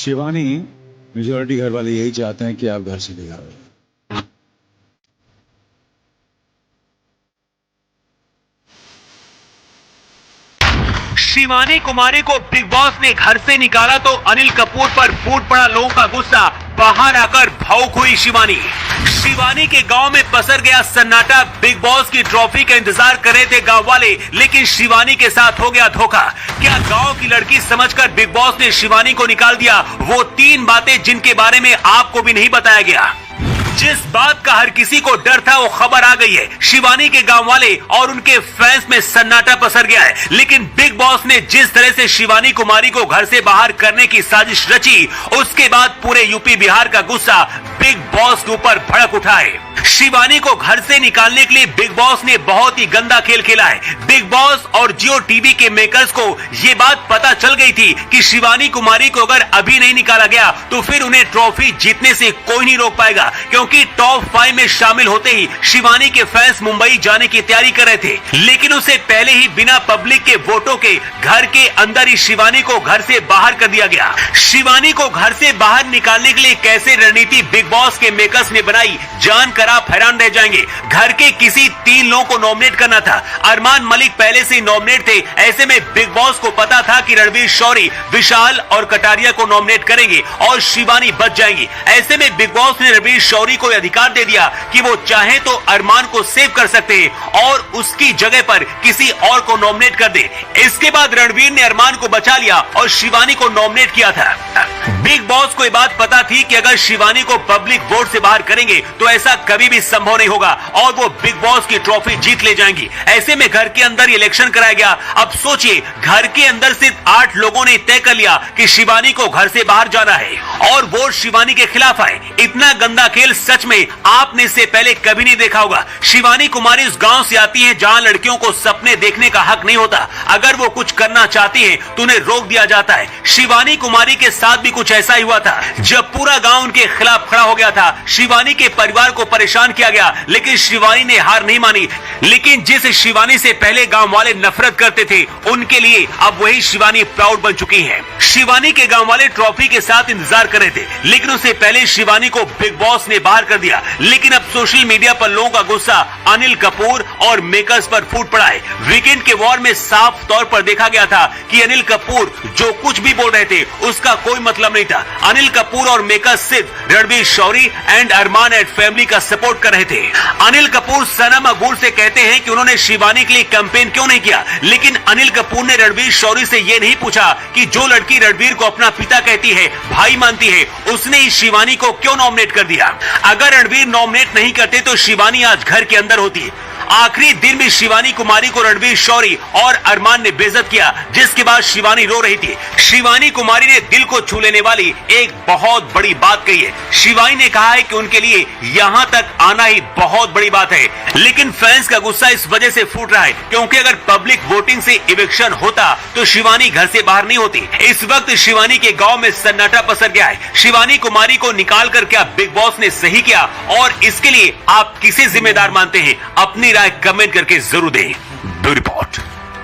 Shivani, majority घर वाले यही चाहते हैं कि आप घर से निकालो। शिवानी कुमारी को बिग बॉस ने घर से निकाला तो अनिल कपूर पर फूट पड़ा लोगों का गुस्सा। बाहर आकर भावुक हुई शिवानी के गांव में पसर गया सन्नाटा। बिग बॉस की ट्रॉफी का इंतजार कर रहे थे गांव वाले, लेकिन शिवानी के साथ हो गया धोखा। क्या गांव की लड़की समझकर बिग बॉस ने शिवानी को निकाल दिया? वो 3 बातें जिनके बारे में आपको भी नहीं बताया गया। जिस बात का हर किसी को डर था वो खबर आ गई है। शिवानी के गांव वाले और उनके फैंस में सन्नाटा पसर गया है। लेकिन बिग बॉस ने जिस तरह से शिवानी कुमारी को घर से बाहर करने की साजिश रची, उसके बाद पूरे यूपी बिहार का गुस्सा बिग बॉस के ऊपर भड़क उठा है। शिवानी को घर से निकालने के लिए बिग बॉस ने बहुत ही गंदा खेल खेला है। बिग बॉस और जियो टीवी के मेकर्स को ये बात पता चल गई थी कि शिवानी कुमारी को अगर अभी नहीं निकाला गया तो फिर उन्हें ट्रॉफी जीतने से कोई नहीं रोक पाएगा, क्योंकि टॉप 5 में शामिल होते ही शिवानी के फैंस मुंबई जाने की तैयारी कर रहे थे। लेकिन उससे पहले ही बिना पब्लिक के वोटों के घर के अंदर ही शिवानी को घर से बाहर कर दिया गया। शिवानी को घर से बाहर निकालने के लिए कैसे रणनीति बिग बॉस के मेकर्स ने बनाई, जानकर आप हैरान रह जाएंगे। घर के किसी 3 लोगों को नॉमिनेट करना था। अरमान मलिक पहले से नॉमिनेट थे। ऐसे में बिग बॉस को पता था कि रणवीर शौरी, विशाल और कटारिया को नॉमिनेट करेंगे और शिवानी बच जाएंगी। ऐसे में बिग बॉस ने रणवीर शौरी को अधिकार दे दिया कि वो चाहे तो अरमान को सेव कर सकते हैं और उसकी जगह पर किसी और को नॉमिनेट कर दे। इसके बाद रणवीर ने अरमान को बचा लिया और शिवानी को नॉमिनेट किया था। बिग बॉस को ये बात पता थी कि अगर शिवानी को पब्लिक वोट से बाहर करेंगे तो ऐसा कभी भी संभव नहीं होगा और वो बिग बॉस की ट्रॉफी जीत ले जाएंगी। ऐसे में घर के अंदर इलेक्शन कराया गया। अब सोचिए, घर के अंदर सिर्फ 8 लोगों ने तय कर लिया कि शिवानी को घर से बाहर जाना है और वोट शिवानी के खिलाफ आए। इतना गंदा खेल सच में आपने इससे पहले कभी नहीं देखा होगा। शिवानी कुमारी उस गांव से आती है जहां लड़कियों को सपने देखने का हक नहीं होता। अगर वो कुछ करना चाहती है तो उन्हें रोक दिया जाता है। शिवानी कुमारी के साथ भी कुछ ऐसा ही हुआ था। जब पूरा गांव उनके खिलाफ खड़ा हो गया था, शिवानी के परिवार को परेशान किया गया, लेकिन शिवानी ने हार नहीं मानी। लेकिन जिस शिवानी से पहले गांव वाले नफरत करते थे, उनके लिए अब वही शिवानी प्राउड बन चुकी है। शिवानी के गांव वाले ट्रॉफी के साथ इंतजार कर रहे थे, लेकिन उससे पहले शिवानी को बिग बॉस ने बाहर कर दिया। लेकिन अब सोशल मीडिया पर लोगों का गुस्सा अनिल कपूर और मेकर्स पर फूट पड़ा है। वीकेंड के वॉर में साफ तौर पर देखा गया था कि अनिल कपूर जो कुछ भी बोल रहे थे उसका कोई मतलब नहीं था। अनिल कपूर और मेकर्स सिर्फ Ranveer Shorey and Armaan and family का सपोर्ट कर रहे थे। अनिल कपूर सनम अगूर से कहते हैं कि उन्होंने शिवानी के लिए कैंपेन क्यों नहीं किया, लेकिन अनिल कपूर ने रणवीर शौरी से यह नहीं पूछा कि जो लड़की रणवीर को अपना पिता कहती है, भाई मानती है, उसने इस शिवानी को क्यों नॉमिनेट कर दिया। अगर रणवीर नॉमिनेट नहीं करते तो शिवानी आज घर के अंदर होती। आखिरी दिन में शिवानी कुमारी को रणवीर शौरी और अरमान ने बेइज्जत किया, जिसके बाद शिवानी रो रही थी। शिवानी कुमारी ने दिल को छू लेने वाली एक बहुत बड़ी बात कही है। शिवानी ने कहा है कि उनके लिए यहाँ तक आना ही बहुत बड़ी बात है। लेकिन फैंस का गुस्सा इस वजह से फूट रहा है क्योंकि अगर पब्लिक वोटिंग से इविक्शन होता तो शिवानी घर से बाहर नहीं होती। इस वक्त शिवानी के गाँव में सन्नाटा पसर गया है। शिवानी कुमारी को निकाल कर क्या बिग बॉस ने सही किया और इसके लिए आप किसे जिम्मेदार मानते हैं? अपनी राय कमेंट करके जरूर दें। Bureau report.